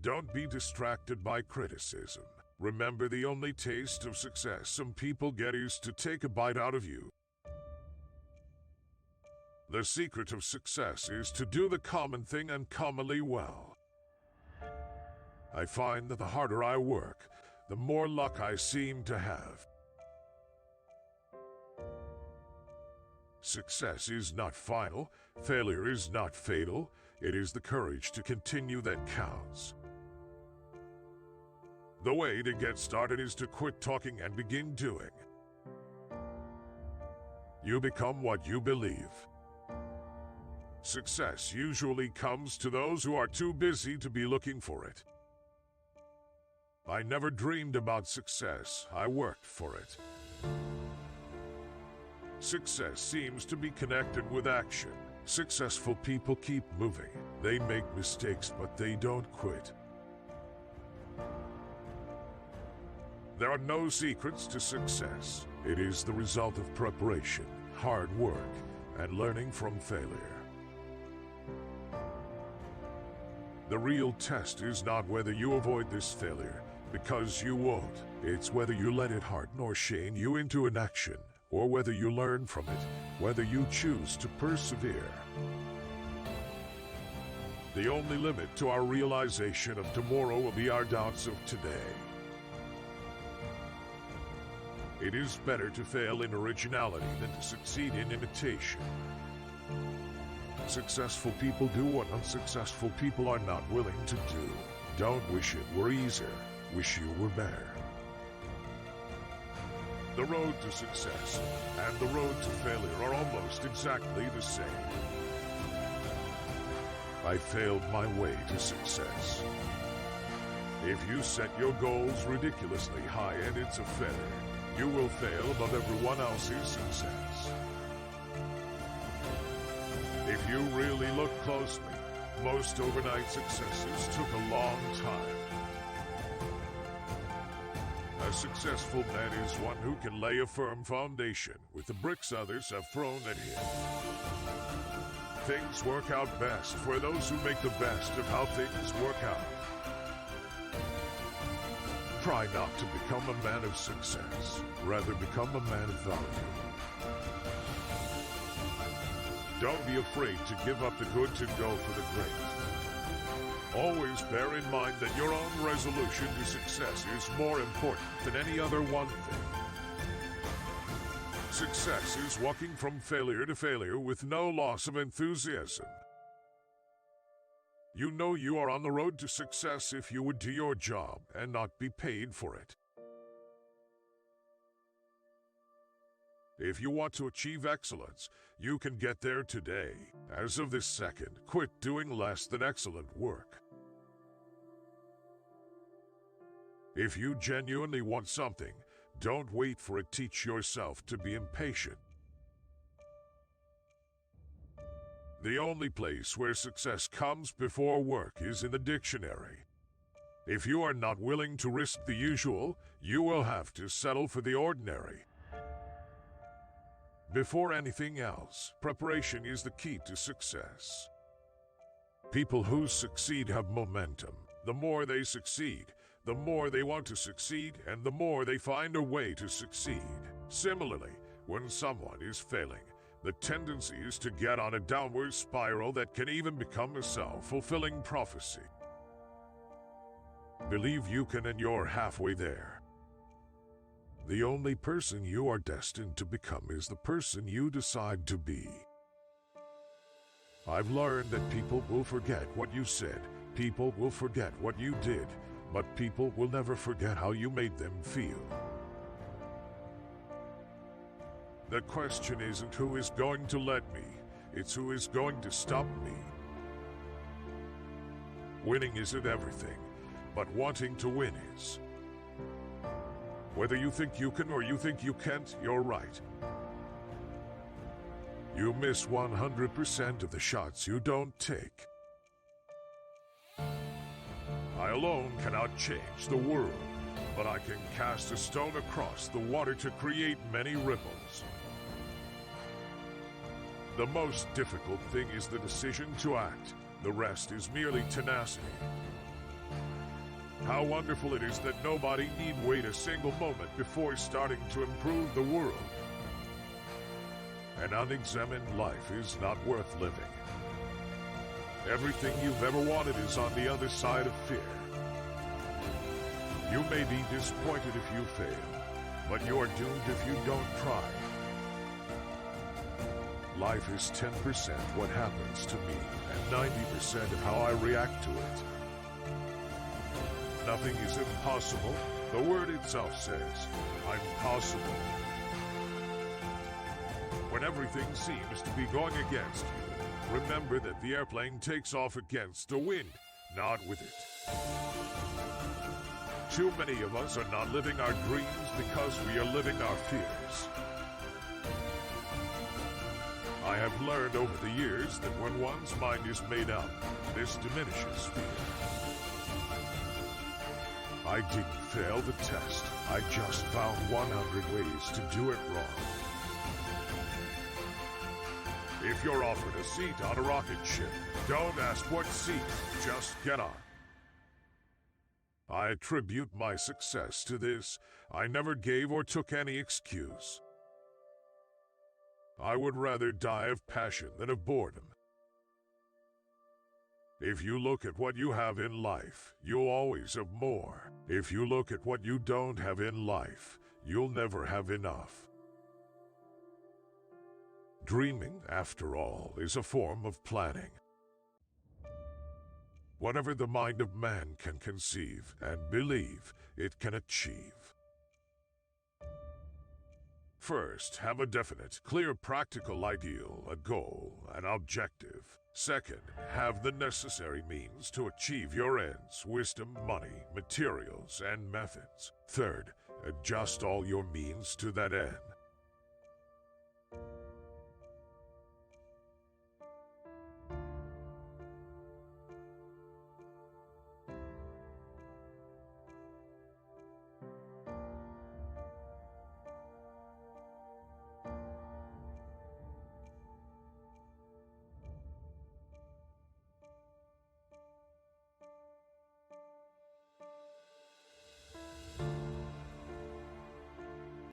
Don't be distracted by criticism. Remember, the only taste of success some people get is to take a bite out of you. The secret of success is to do the common thing and commonly well. I find that the harder I work, the more luck I seem to have. Success is not final, failure is not fatal, it is the courage to continue that counts. The way to get started is to quit talking and begin doing. You become what you believe. Success usually comes to those who are too busy to be looking for it. I never dreamed about success, I worked for it. Success seems to be connected with action. Successful people keep moving. They make mistakes, but they don't quit. There are no secrets to success. It is the result of preparation, hard work, and learning from failure. The real test is not whether you avoid this failure, because you won't. It's whether you let it harden or shame you into inaction, or whether you learn from it, whether you choose to persevere. The only limit to our realization of tomorrow will be our doubts of today. It is better to fail in originality than to succeed in imitation. Successful people do what unsuccessful people are not willing to do. Don't wish it were easier, wish you were better. The road to success and the road to failure are almost exactly the same. I failed my way to success. If you set your goals ridiculously high and it's a failure, you will fail above everyone else's success. If you really look closely, most overnight successes took a long time. A successful man is one who can lay a firm foundation with the bricks others have thrown at him. Things work out best for those who make the best of how things work out. Try not to become a man of success, rather become a man of value. Don't be afraid to give up the good to go for the great. Always bear in mind that your own resolution to success is more important than any other one thing. Success is walking from failure to failure with no loss of enthusiasm. You know you are on the road to success if you would do your job and not be paid for it. If you want to achieve excellence, you can get there today. As of this second, quit doing less than excellent work. If you genuinely want something, don't wait for it. Teach yourself to be impatient. The only place where success comes before work is in the dictionary. If you are not willing to risk the usual, you will have to settle for the ordinary. Before anything else, preparation is the key to success. People who succeed have momentum. The more they succeed, the more they want to succeed, and the more they find a way to succeed. Similarly, when someone is failing, the tendency is to get on a downward spiral that can even become a self-fulfilling prophecy. Believe you can and you're halfway there. The only person you are destined to become is the person you decide to be. I've learned that people will forget what you said, people will forget what you did, but people will never forget how you made them feel. The question isn't who is going to let me, it's who is going to stop me. Winning isn't everything, but wanting to win is. Whether you think you can or you think you can't, you're right. You miss 100% of the shots you don't take. I alone cannot change the world, but I can cast a stone across the water to create many ripples. The most difficult thing is the decision to act. The rest is merely tenacity. How wonderful it is that nobody need wait a single moment before starting to improve the world. An unexamined life is not worth living. Everything you've ever wanted is on the other side of fear. You may be disappointed if you fail, but you're doomed if you don't try. Life is 10% what happens to me and 90% of how I react to it. Nothing is impossible. The word itself says, I'm possible. When everything seems to be going against you, remember that the airplane takes off against the wind, not with it. Too many of us are not living our dreams because we are living our fears. I have learned over the years that when one's mind is made up, this diminishes fear. I didn't fail the test. I just found 100 ways to do it wrong. If you're offered a seat on a rocket ship, don't ask what seat, just get on. I attribute my success to this. I never gave or took any excuse. I would rather die of passion than of boredom. If you look at what you have in life, you'll always have more. If you look at what you don't have in life, you'll never have enough. Dreaming, after all, is a form of planning. Whatever the mind of man can conceive and believe, it can achieve. First, have a definite, clear, practical ideal, a goal, an objective. Second, have the necessary means to achieve your ends, wisdom, money, materials, and methods. Third, adjust all your means to that end.